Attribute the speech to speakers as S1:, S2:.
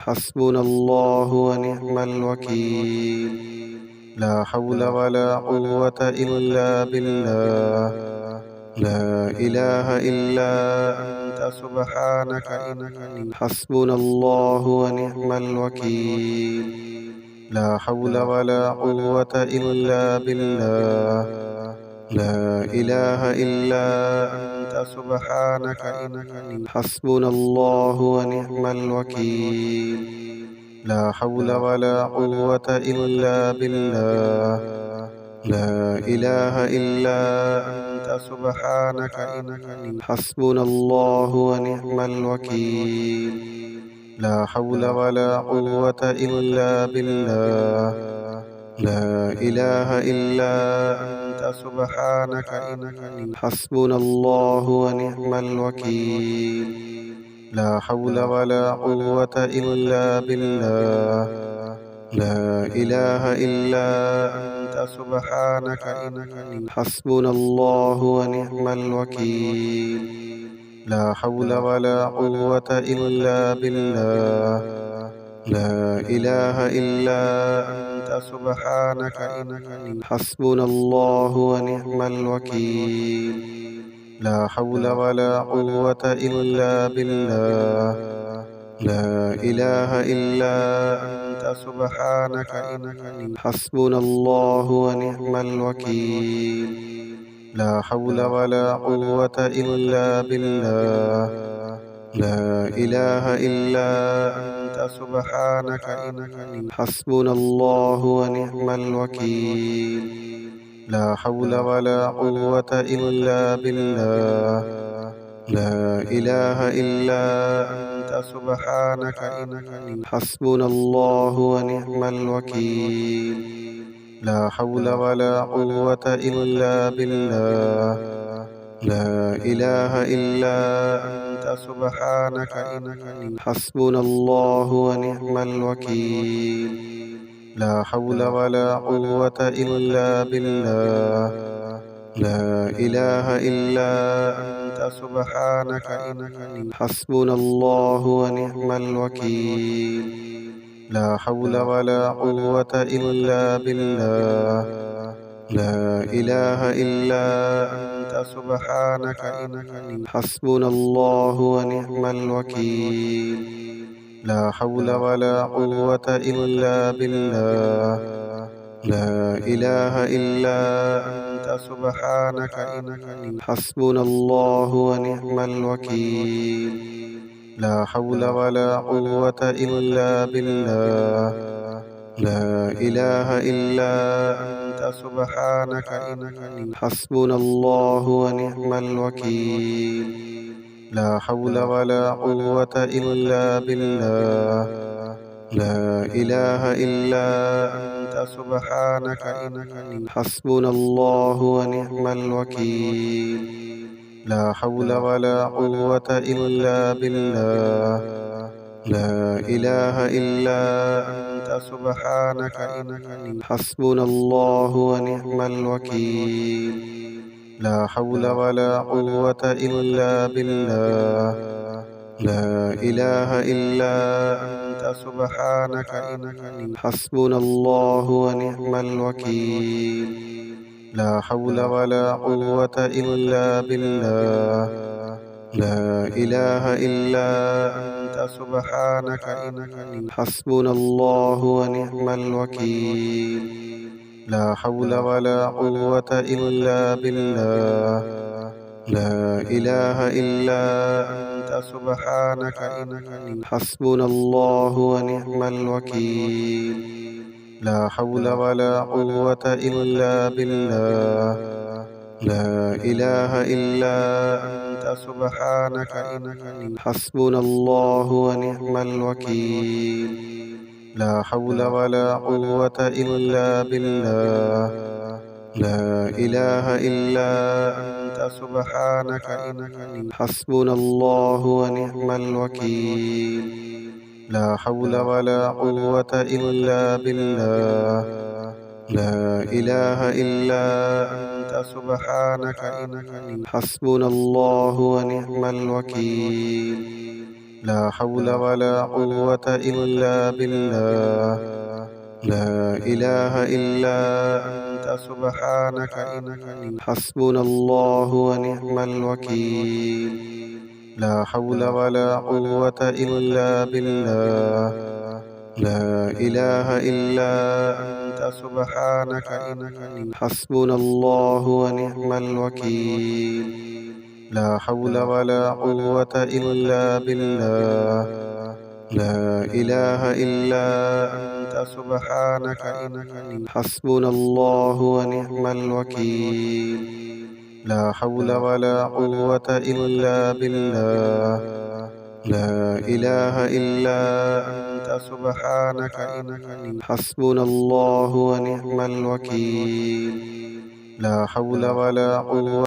S1: حسبنا الله ونعم الوكيل. لا حول ولا قوة إلا بالله. لا إله إلا أنت سبحانك إني حسبنا الله ونعم الوكيل. لا حول ولا قوة إلا بالله. لا إله إلا أنت سبحانك إني حسبنا الله ونعم الوكيل. لا حول ولا قوة إلا بالله. لا إله إلا أنت سبحانك إني حسبنا الله ونعم الوكيل. لا حول ولا قوة إلا بالله. لا إله إلا أنت سبحانك إني حسبنا الله ونعم الوكيل. لا حول ولا قوة إلا بالله. لا إله إلا أنت سبحانك إني حسبنا الله ونعم الوكيل. لا حول ولا قوة إلا بالله. لا إله إلا أنت سبحانك إني حسبنا الله ونعم الوكيل. لا حول ولا قوة إلا بالله. لا إله إلا أنت سبحانك إني حسبنا الله ونعم الوكيل. لا حول ولا قوة إلا بالله. لا إله إلا أنت سبحانك إني حسبنا الله ونعم الوكيل. لا حول ولا قوة إلا بالله. لا إله إلا أنت سبحانك إني حسبنا الله ونعم الوكيل. لا حول ولا قوة إلا بالله. لا إله إلا أنت سبحانك إني حسبنا الله ونعم الوكيل. لا حول ولا قوة إلا بالله. لا إله إلا أنت سبحانك إني حسبنا الله ونعم الوكيل. لا حول ولا قوة إلا بالله. لا إله إلا أنت سبحانك إني حسبنا الله ونعم الوكيل. لا حول ولا قوة إلا بالله. لا إله إلا أنت سبحانك إني حسبنا الله ونعم الوكيل. لا حول ولا قوة إلا بالله. لا إله إلا أنت سبحانك إني حسبنا الله ونعم الوكيل. لا حول ولا قوة إلا بالله. لا إله إلا أنت سبحانك إني حسبنا الله ونعم الوكيل. لا حول ولا قوة إلا بالله. لا إله إلا أنت سبحانك إني حسبنا الله ونعم الوكيل. لا حول ولا قوة إلا بالله. لا إله إلا أنت سبحانك إني حسبنا الله ونعم الوكيل. لا حول ولا قوة إلا بالله. لا إله إلا أنت سبحانك إني حسبنا الله ونعم الوكيل. لا حول ولا قوة إلا بالله. لا إله إلا أنت سبحانك إني حسبنا الله ونعم الوكيل. لا حول ولا قوة إلا بالله. لا إله إلا أنت سبحانك إني حسبنا الله ونعم الوكيل. لا حول ولا قوة إلا بالله. لا إله إلا أنت سبحانك إني حسبنا الله ونعم الوكيل. لا حول ولا قوة إلا بالله. لا إله إلا أنت سبحانك إني حسبنا الله ونعم الوكيل. لا حول ولا قوة إلا بالله. لا إله إلا أنت سبحانك إني حسبنا الله ونعم الوكيل. لا حول ولا قوة إلا بالله. لا إله إلا أنت سبحانك إني حسبنا الله ونعم الوكيل. لا حول ولا قوة إلا بالله. لا إله إلا أنت سبحانك إني حسبنا الله ونعم الوكيل. لا حول ولا قوة إلا بالله. لا إله إلا أنت سبحانك إني حسبنا الله ونعم الوكيل. لا حول ولا قوة